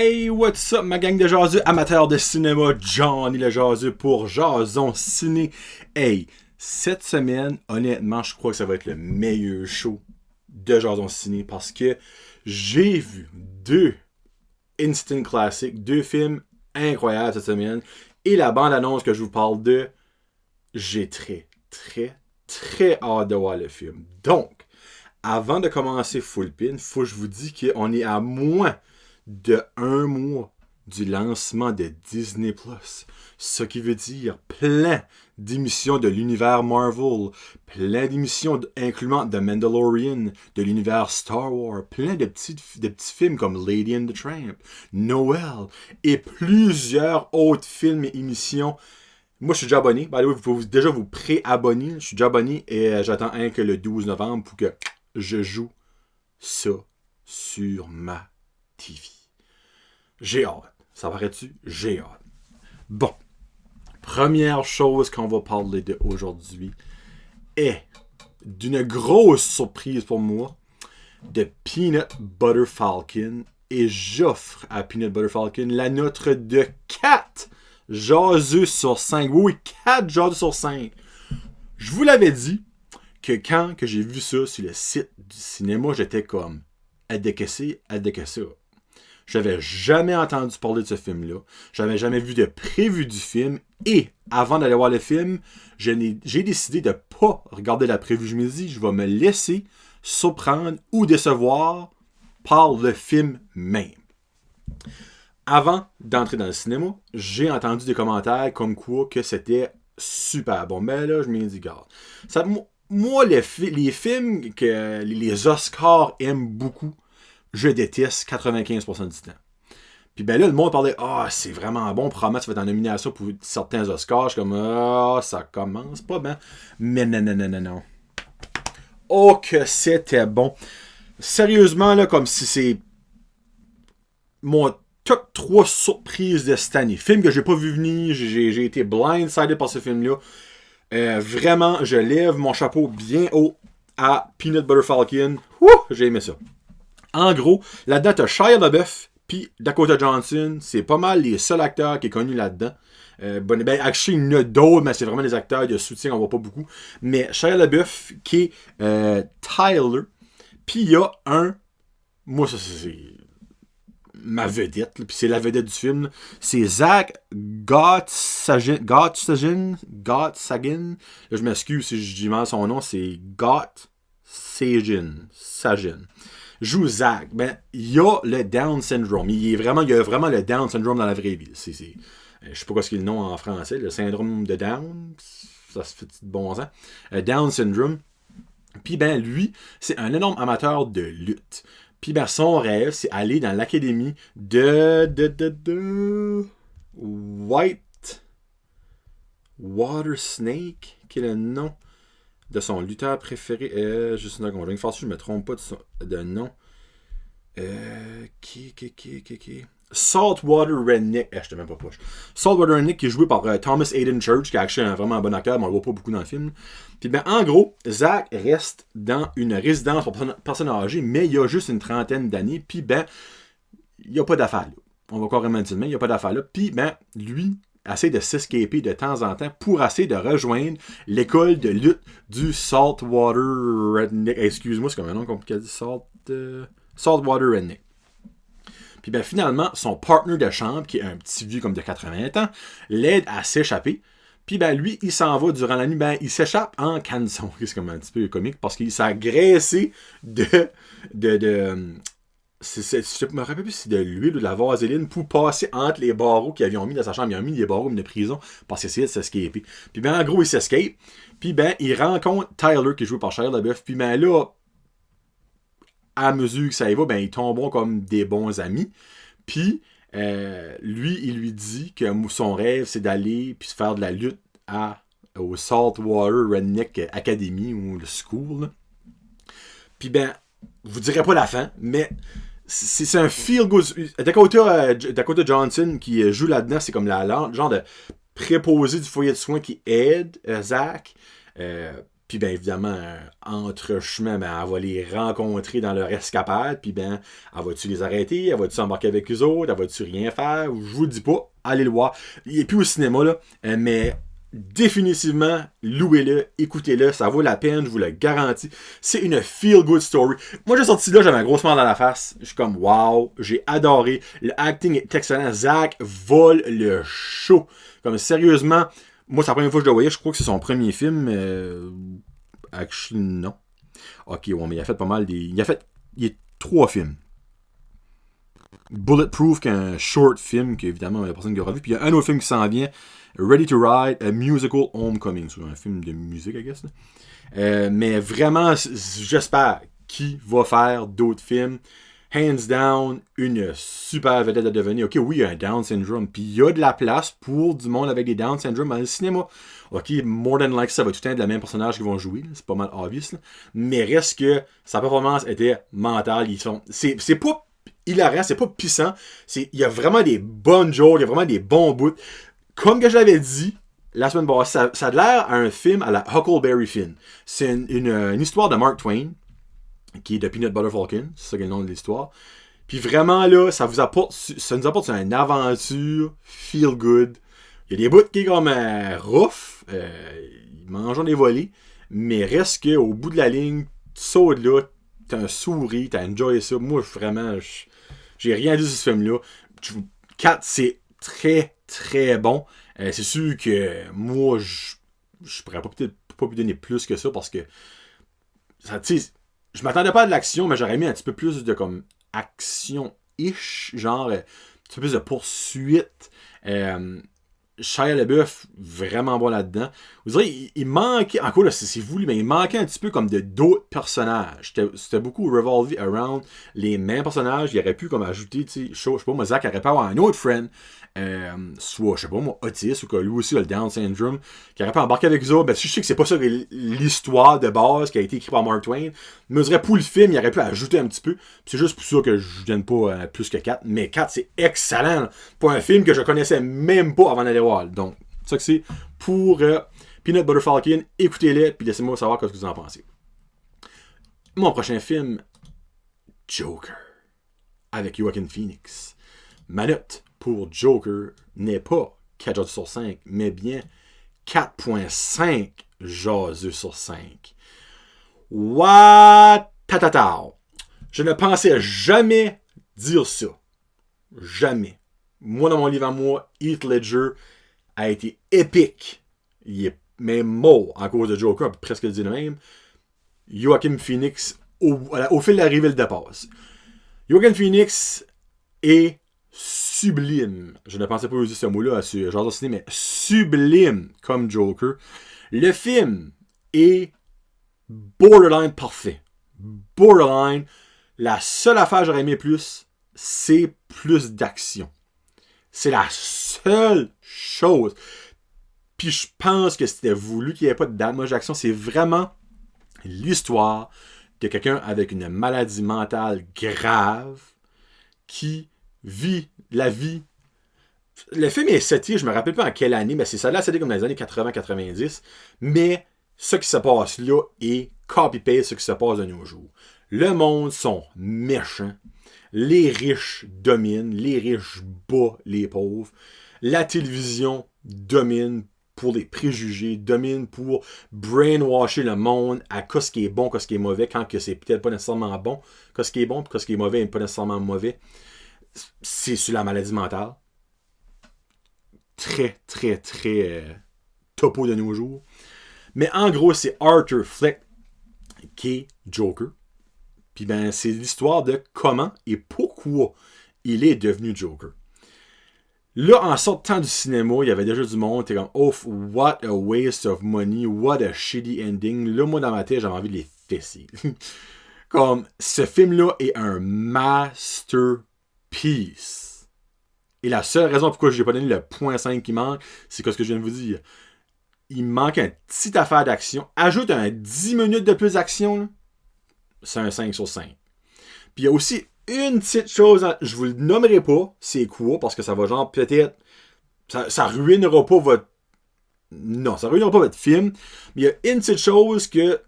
Hey, what's up, ma gang de jaseux, amateurs de cinéma, Johnny le jaseux pour Jason Ciné. Hey, cette semaine, honnêtement, je crois que ça va être le meilleur show de Jason Ciné parce que j'ai vu deux instant classiques, deux films incroyables cette semaine. Et la bande-annonce que je vous parle de, j'ai très hâte de voir le film. Donc, avant de commencer full pin, faut que je vous dise qu'on est à moins de 1 mois du lancement de Disney+. Ce qui veut dire plein d'émissions de l'univers Marvel, plein d'émissions incluant The Mandalorian, de l'univers Star Wars, plein de petits films comme Lady and the Tramp, Noël et plusieurs autres films et émissions. Moi, je suis déjà abonné. By the way, vous pouvez déjà vous pré-abonner. Je suis déjà abonné et j'attends que le 12 novembre pour que je joue ça sur ma TV. J'ai hâte. Ça paraît-tu? J'ai hâte. Bon. Première chose qu'on va parler de aujourd'hui est d'une grosse surprise pour moi de Peanut Butter Falcon. Et j'offre à Peanut Butter Falcon la note de 4 jaseux sur 5. Oui, 4 jaseux sur 5. Je vous l'avais dit que quand que j'ai vu ça sur le site du cinéma, j'étais comme adéquessé. J'avais jamais entendu parler de ce film-là. J'avais jamais vu de prévu du film. Et avant d'aller voir le film, j'ai décidé de ne pas regarder la prévue. Je me dis, je vais me laisser surprendre ou décevoir par le film même. Avant d'entrer dans le cinéma, j'ai entendu des commentaires comme quoi que c'était super bon. Mais là, je me dis, regarde. Moi, les films que les Oscars aiment beaucoup, je déteste 95% du temps. Puis ben là, le monde parlait, c'est vraiment bon, probablement tu vas être en nomination pour certains Oscars. Je suis comme, ça commence pas bien. Mais non. Oh, que c'était bon. Sérieusement, là, comme si c'est mon top 3 surprises de cette année. Film que j'ai pas vu venir, j'ai été blindsided par ce film-là. Vraiment, je lève mon chapeau bien haut à Peanut Butter Falcon. J'ai aimé ça. En gros, là-dedans, t'as Shia LaBeouf puis Dakota Johnson. C'est pas mal les seuls acteurs qui est connu là-dedans. Actually, il y en a d'autres, mais c'est vraiment des acteurs de soutien, on voit pas beaucoup. Mais Shia LaBeouf qui est Tyler. Puis il y a moi, ça, c'est ma vedette, puis c'est la vedette du film. C'est Zach Gottsagen. Là, je m'excuse si je dis mal son nom. C'est Gottsagen. Joue Zach. Il y a le Down syndrome. Il y a vraiment le Down syndrome dans la vraie vie. Je sais pas ce qu'est le nom en français. Le syndrome de Down. Ça se fait de bon sens. Down syndrome. Puis lui, c'est un énorme amateur de lutte. Puis son rêve, c'est aller dans l'académie de White Water Snake, qui est le nom de son lutteur préféré. Juste une seconde, je vais faire si je me trompe pas de nom. Saltwater Redneck. Je te mets pas poche. Saltwater Redneck qui est joué par Thomas Hayden Church, qui est actually un vraiment bon acteur, mais on le voit pas beaucoup dans le film. Puis en gros, Zach reste dans une résidence pour personnes âgées, mais il y a juste une trentaine d'années. Puis il n'y a pas d'affaires là. On va carrément dire, mais il n'y a pas d'affaires là. Puis lui essaie de s'escaper de temps en temps pour essayer de rejoindre l'école de lutte du Saltwater Redneck. Excuse-moi, c'est comme un nom compliqué à dire. Saltwater Redneck. Puis finalement, son partner de chambre, qui est un petit vieux comme de 80 ans, l'aide à s'échapper. Puis lui, il s'en va durant la nuit. Il s'échappe en canson. C'est comme un petit peu comique parce qu'il s'est agressé je me rappelle plus si c'est de l'huile ou de la vaseline pour passer entre les barreaux qu'ils avaient mis dans sa chambre. Ils ont mis des barreaux de prison parce qu'il essayait de s'escaper. Puis en gros, il s'escape. Puis il rencontre Tyler, qui est joué par Shia LaBeouf. Puis là, à mesure que ça y va, ils tombent comme des bons amis. Puis lui, il lui dit que son rêve, c'est d'aller puis faire de la lutte au Saltwater Redneck Academy ou le school. Là. Puis vous direz pas la fin, mais c'est un feel-good. Dakota Johnson qui joue là-dedans, c'est comme le genre de préposé du foyer de soins qui aide Zach. Puis ben évidemment, entre chemin, ben, elle va les rencontrer dans leur escapade. Puis ben, elle va-tu les arrêter? Elle va-tu s'embarquer avec eux autres? Elle va-tu rien faire? Je vous le dis pas. Allez le voir. Il est plus au cinéma, là. Mais définitivement, louez-le, écoutez-le. Ça vaut la peine, je vous le garantis. C'est une feel-good story. Moi, j'ai sorti là, j'avais un gros smile dans la face. Je suis comme, wow, j'ai adoré. Le acting est excellent. Zach vole le show. Comme sérieusement... Moi, c'est la première fois que je le voyais. Je crois que c'est son premier film. Actually, non. Ok, ouais, mais il a fait pas mal des... Il y a 3 films. Bulletproof, qui est un short film, qu'évidemment, il y a personne qui aura vu. Puis il y a un autre film qui s'en vient. Ready to Ride, a Musical Homecoming. C'est un film de musique, I guess. Mais vraiment, j'espère qu'il va faire d'autres films. Hands down, une super vedette à devenir. Ok, oui, il y a un Down syndrome. Puis il y a de la place pour du monde avec des Down syndrome dans le cinéma. Ok, more than like ça va tout le temps être le même personnage qu'ils vont jouer. Là. C'est pas mal obvious. Là. Mais reste que sa performance était mentale. C'est pas hilarant, c'est pas puissant. Il y a vraiment des bonnes jokes, il y a vraiment des bons bouts. Comme que je l'avais dit la semaine passée, ça a l'air à un film à la Huckleberry Finn. C'est une histoire de Mark Twain, qui est de Peanut Butter Falcon, c'est ça qui est le nom de l'histoire. Puis vraiment là, ça nous apporte une aventure feel good. Il y a des bouts qui est comme rough, ils mangent des volets, mais reste que au bout de la ligne, tu sautes là, t'as un sourire, t'as enjoyé ça. Moi vraiment, j'ai rien dit sur ce film-là. 4, c'est très très bon. C'est sûr que moi, je pourrais peut-être pas lui donner plus que ça parce que ça, tu sais, je m'attendais pas à de l'action, mais j'aurais mis un petit peu plus de comme action-ish, genre un petit peu plus de poursuite. Shia LaBeouf, vraiment bon là-dedans. Vous direz, il manquait, encore là, c'est voulu, mais il manquait un petit peu comme de d'autres personnages. C'était beaucoup revolvé around les mêmes personnages. Il aurait pu comme ajouter, tu sais, je sais pas, moi, Zach aurait pu avoir un autre friend, soit, je sais pas, moi, autiste, ou que lui aussi a le Down syndrome, qui aurait pu embarquer avec eux autres. Ben, je sais que c'est pas ça l'histoire de base qui a été écrite par Mark Twain, mais je dirais, pour le film, il aurait pu ajouter un petit peu. C'est juste pour ça que je donne pas plus que 4, mais 4, c'est excellent, là, pour un film que je connaissais même pas avant d'aller voir. Donc, ça que c'est pour Peanut Butter Falcon. Écoutez-les, puis laissez-moi savoir ce que vous en pensez. Mon prochain film, Joker, avec Joaquin Phoenix. Ma note pour Joker n'est pas 4 sur 5, mais bien 4.5 jaseux sur 5. What? Tatata. Je ne pensais jamais dire ça. Jamais. Moi, dans mon livre à moi, Heath Ledger a été épique. Il est même mort en cause de Joker, on peut presque le dire de même. Joaquin Phoenix, au fil de la rivière, le dépasse. Joaquin Phoenix est sublime. Je ne pensais pas utiliser ce mot-là à ce genre de ciné, mais sublime comme Joker. Le film est borderline parfait. Borderline. La seule affaire que j'aurais aimé plus, c'est plus d'action. C'est la seule chose. Puis je pense que c'était voulu qu'il n'y ait pas de damage d'action. C'est vraiment l'histoire de quelqu'un avec une maladie mentale grave qui vit la vie. Le film est seté, je me rappelle pas en quelle année, mais c'est ça là, c'était comme dans les années 80-90. Mais ce qui se passe là est copy-paste ce qui se passe de nos jours. Le monde sont méchants. Les riches dominent. Les riches battent les pauvres. La télévision domine pour les préjugés, domine pour brainwasher le monde à ce qui est bon, ce qui est mauvais, quand que c'est peut-être pas nécessairement bon, ce qui est bon, ce qui est mauvais n'est pas nécessairement mauvais. C'est sur la maladie mentale. Très, très, très topo de nos jours. Mais en gros, c'est Arthur Fleck qui est Joker. Puis ben, c'est l'histoire de comment et pourquoi il est devenu Joker. Là, en sortant du cinéma, il y avait déjà du monde. T'es comme, oh, what a waste of money, what a shitty ending. Là, moi, dans ma tête, j'avais envie de les fesser. Comme, ce film-là est un masterpiece. Et la seule raison pourquoi je n'ai pas donné le 0.5 qui manque, c'est que ce que je viens de vous dire. Il manque une petite affaire d'action. Ajoute un 10 minutes de plus d'action, là. C'est un 5 sur 5. Puis il y a aussi une petite chose, je vous le nommerai pas, c'est quoi, parce que ça va genre peut-être, ça ruinera pas Non, ça ne ruinera pas votre film. Mais il y a une petite chose que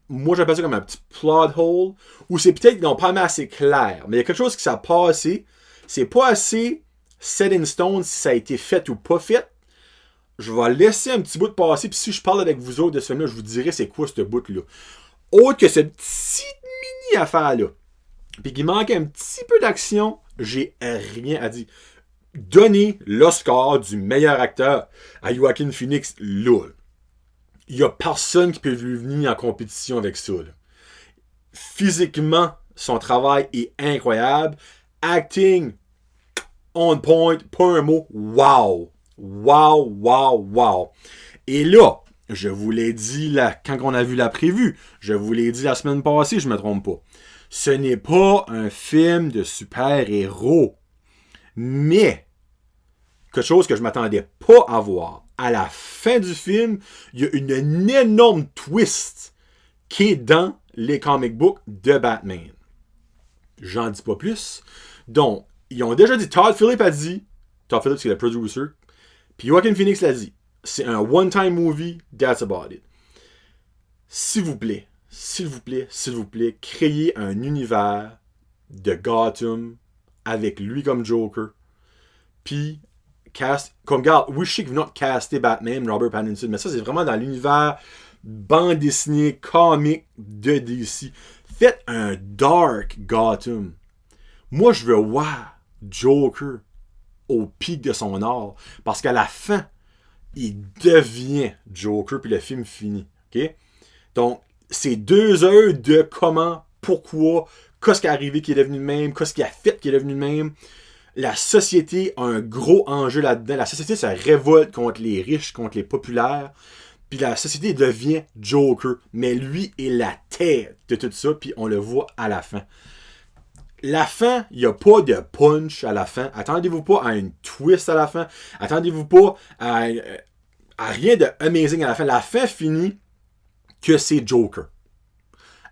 moi j'appelle ça comme un petit plot hole, où c'est peut-être qu'ils n'ont pas mis assez clair. Mais il y a quelque chose qui s'est passé. C'est pas assez set in stone si ça a été fait ou pas fait. Je vais laisser un petit bout de passer, puis si je parle avec vous autres de ce film-là, je vous dirai c'est quoi ce bout-là. Autre que cette petite mini-affaire-là, puis qu'il manque un petit peu d'action, j'ai rien à dire. Donnez l'Oscar du meilleur acteur à Joaquin Phoenix, là. Il n'y a personne qui peut lui venir en compétition avec ça. Là. Physiquement, son travail est incroyable. Acting, on point, pas un mot. Wow! Wow, wow, wow. Et là, je vous l'ai dit là, quand on a vu la prévue, je vous l'ai dit la semaine passée, je ne me trompe pas. Ce n'est pas un film de super-héros. Mais, quelque chose que je ne m'attendais pas à voir. À la fin du film, il y a une énorme twist qui est dans les comic books de Batman. J'en dis pas plus. Donc, ils ont déjà dit, Todd Phillips a dit, Todd Phillips c'est le producer, puis Joaquin Phoenix l'a dit, c'est un one-time movie, that's about it. S'il vous plaît, s'il vous plaît, s'il vous plaît, créez un univers de Gotham avec lui comme Joker, puis cast, comme regarde, oui je sais que vous n'avez casté Batman, Robert Pattinson, mais ça c'est vraiment dans l'univers bande dessinée, comique de DC. Faites un dark Gotham. Moi je veux voir Joker au pic de son art, parce qu'à la fin, il devient Joker, puis le film finit. Okay? Donc, c'est 2 heures de comment, pourquoi, qu'est-ce qui est arrivé qui est devenu le même, qu'est-ce qui a fait qui est devenu le même. La société a un gros enjeu là-dedans. La société se révolte contre les riches, contre les populaires. Puis la société devient Joker. Mais lui est la tête de tout ça. Puis on le voit à la fin. La fin, il n'y a pas de punch à la fin. Attendez-vous pas à une twist à la fin. Attendez-vous pas à rien de amazing à la fin. La fin finit que c'est Joker.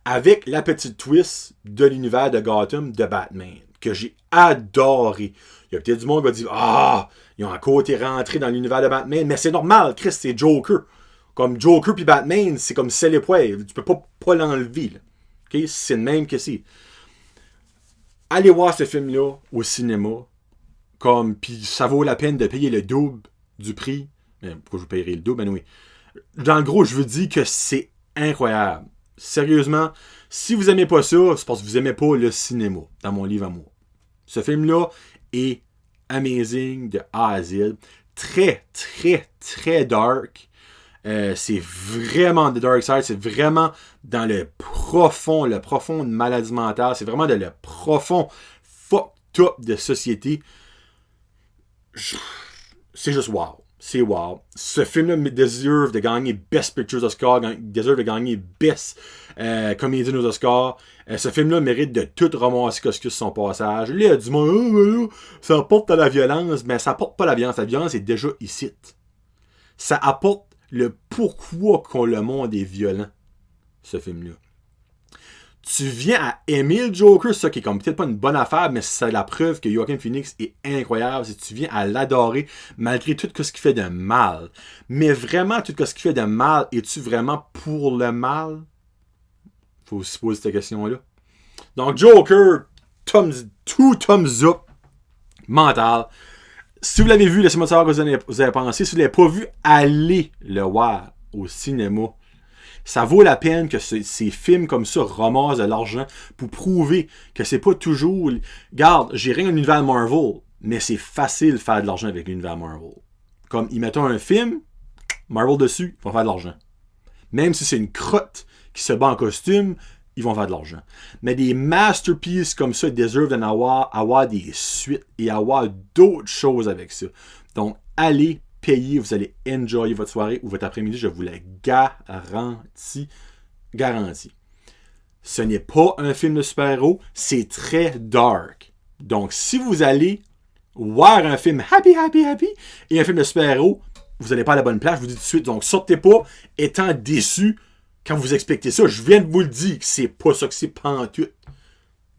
Avec la petite twist de l'univers de Gotham de Batman. Que j'ai adoré. Il y a peut-être du monde qui va dire ah, ils ont encore été rentrés dans l'univers de Batman, mais c'est normal, Chris, c'est Joker. Comme Joker puis Batman, c'est comme c'est les poils. Tu peux pas l'enlever. Là. Okay? C'est le même que c'est. Allez voir ce film-là au cinéma. Comme, puis ça vaut la peine de payer le double du prix. Mais pourquoi je vous payerais le double? Ben oui. Dans le gros, je vous dis que c'est incroyable. Sérieusement, si vous aimez pas ça, c'est parce que vous aimez pas le cinéma, dans mon livre à moi. Ce film-là est amazing de A à Z. Très, très, très dark. C'est vraiment de dark side. C'est vraiment dans le profond de maladie mentale. C'est vraiment dans le profond fucked up de société. C'est juste wow. C'est wow. Ce film-là deserve de gagner Best Pictures Oscar, deserve de gagner Best Comedian aux Oscars. Ce film-là mérite de tout ramasser que son passage. Là, il y a du monde, ça apporte à la violence, mais ça apporte pas la violence. La violence est déjà ici. Ça apporte le pourquoi qu'on le monde est violent, ce film-là. Tu viens à aimer le Joker, ça qui est comme peut-être pas une bonne affaire, mais c'est la preuve que Joaquin Phoenix est incroyable. Si tu viens à l'adorer, malgré tout ce qu'il fait de mal. Mais vraiment, tout ce qu'il fait de mal, es-tu vraiment pour le mal? Faut se poser cette question-là. Donc, Joker, two thumbs up, mental. Si vous l'avez vu, laissez-moi savoir ce que vous avez pensé. Si vous ne l'avez pas vu, allez le voir au cinéma. Ça vaut la peine que ces films comme ça ramassent de l'argent pour prouver que c'est pas toujours... Regarde, j'ai rien à l'univers Marvel, mais c'est facile de faire de l'argent avec l'univers Marvel. Comme, ils mettent un film, Marvel dessus, ils vont faire de l'argent. Même si c'est une crotte qui se bat en costume, ils vont faire de l'argent. Mais des masterpieces comme ça deserve d'en avoir des suites et avoir d'autres choses avec ça. Donc, allez payer, vous allez enjoyer votre soirée ou votre après-midi, je vous le garantis. Garantis. Ce n'est pas un film de super-héros, c'est très dark. Donc, si vous allez voir un film happy et un film de super-héros, vous n'allez pas à la bonne place, je vous dis tout de suite. Donc, sortez pas étant déçu quand vous expectez ça. Je viens de vous le dire que c'est pas ça que c'est pantoute.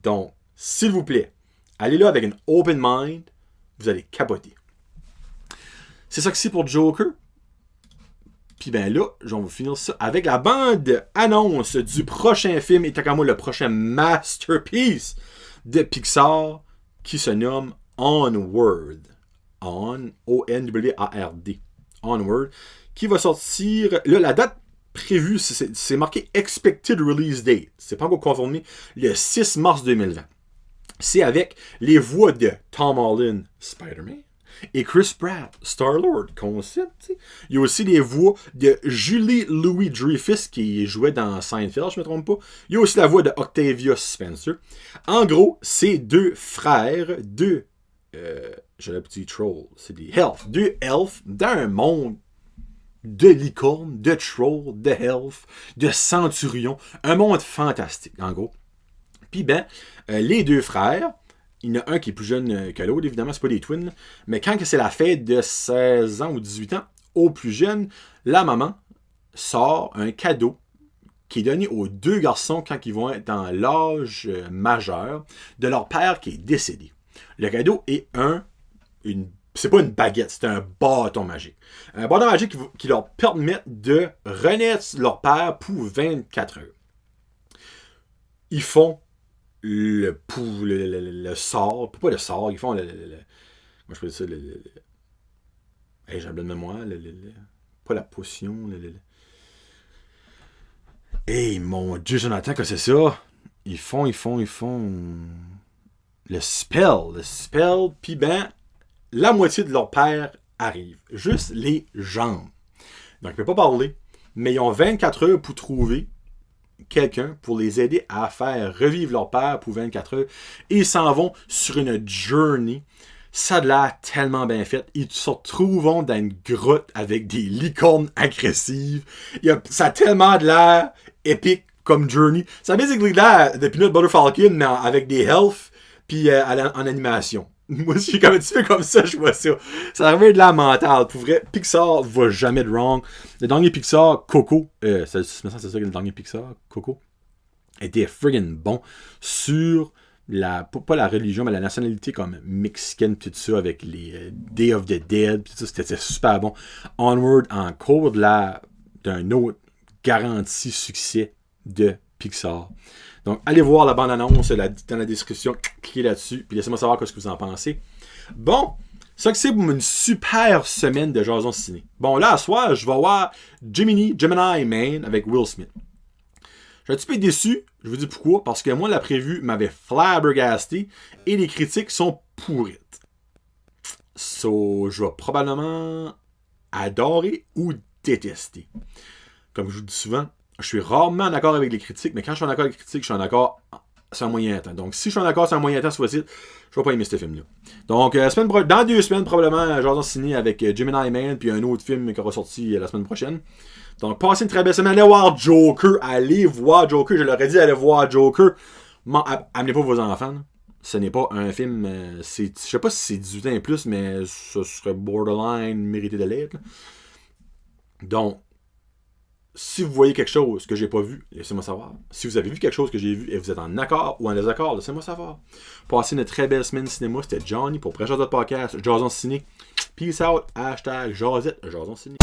Donc, s'il vous plaît, allez là avec une open mind, vous allez capoter. C'est ça que c'est pour Joker. Puis ben là, on va finir ça avec la bande annonce du prochain film, et tant moi le prochain masterpiece de Pixar, qui se nomme Onward. O-N-W-A-R-D. Onward. Qui va sortir. Là, la date prévue, c'est marqué Expected Release Date. C'est pas encore confirmé. Le 6 mars 2020. C'est avec les voix de Tom Holland, Spider-Man, et Chris Pratt, Star-Lord, concept. Il y a aussi les voix de Julie Louis-Dreyfus qui jouait dans Seinfeld, je ne me trompe pas. Il y a aussi la voix de Octavia Spencer. En gros, c'est deux frères, j'ai le petit troll, c'est des elfes. Deux elfes dans un monde de licornes, de trolls, de elfes, de centurions. Un monde fantastique, en gros. Puis ben, les deux frères, il y en a un qui est plus jeune que l'autre, évidemment, c'est pas des twins, mais quand c'est la fête de 16 ans ou 18 ans, au plus jeune, la maman sort un cadeau qui est donné aux deux garçons quand ils vont être dans l'âge majeur de leur père qui est décédé. Le cadeau est c'est pas une baguette, c'est un bâton magique. Un bâton magique qui leur permet de renaître leur père pour 24 heures. Ils font le sort, pas le sort, ils font moi je peux dire ça, j'ai un blanc de mémoire, pas la potion, hey, mon Dieu, Jonathan, que c'est ça? Ils font le spell, puis ben, la moitié de leur père arrive. Juste les jambes. Donc, ils ne peuvent pas parler, mais ils ont 24 heures pour trouver quelqu'un pour les aider à faire revivre leur père pour 24 heures. Et ils s'en vont sur une journey. Ça a l'air tellement bien fait. Ils se retrouvent dans une grotte avec des licornes agressives. Ça a tellement de l'air épique comme journey. Ça a basically l'air de Peanut Butter Falcon, mais avec des elfes puis en animation. Moi, je suis comme un petit peu comme ça, je vois ça. Ça revient de la mentale. Pour vrai, Pixar va jamais de wrong. Le dernier Pixar, Coco, c'est ça que le dernier Pixar, Coco, était friggin' bon sur pas la religion, mais la nationalité comme mexicaine, tout ça, avec les Day of the Dead, tout ça, c'était super bon. Onward, encore d'un autre garanti succès de Pixar. Donc, allez voir la bande-annonce dans la description, cliquez là-dessus, puis laissez-moi savoir ce que vous en pensez. Bon, ça que c'est pour une super semaine de Jason Ciné. Bon, là, à soir, je vais voir Gemini Man avec Will Smith. Je suis un petit peu déçu, je vous dis pourquoi, parce que moi, la prévue m'avait flabbergasté et les critiques sont pourrites. So, je vais probablement adorer ou détester. Comme je vous dis souvent, je suis rarement en accord avec les critiques, mais quand je suis en accord avec les critiques, je suis en accord sur un moyen temps. Donc, si je suis en accord sur un moyen temps sur le site, je vais pas aimer ce film-là. Donc, dans 2 semaines, probablement, Jason Ciné avec Gemini Man, puis un autre film qui aura sorti la semaine prochaine. Donc, passez une très belle semaine. Allez voir Joker. Je leur ai dit, allez voir Joker. Amenez pas vos enfants. Là. Ce n'est pas un film... je sais pas si c'est 18 ans et plus, mais ce serait borderline mérité de l'être. Là. Donc, si vous voyez quelque chose que j'ai pas vu, laissez-moi savoir. Si vous avez vu quelque chose que j'ai vu et vous êtes en accord ou en désaccord, laissez-moi savoir. Passez une très belle semaine cinéma. C'était Johnny pour Prêcheur de podcast, Jason Ciné. Peace out. #Jazette, Jason Ciné.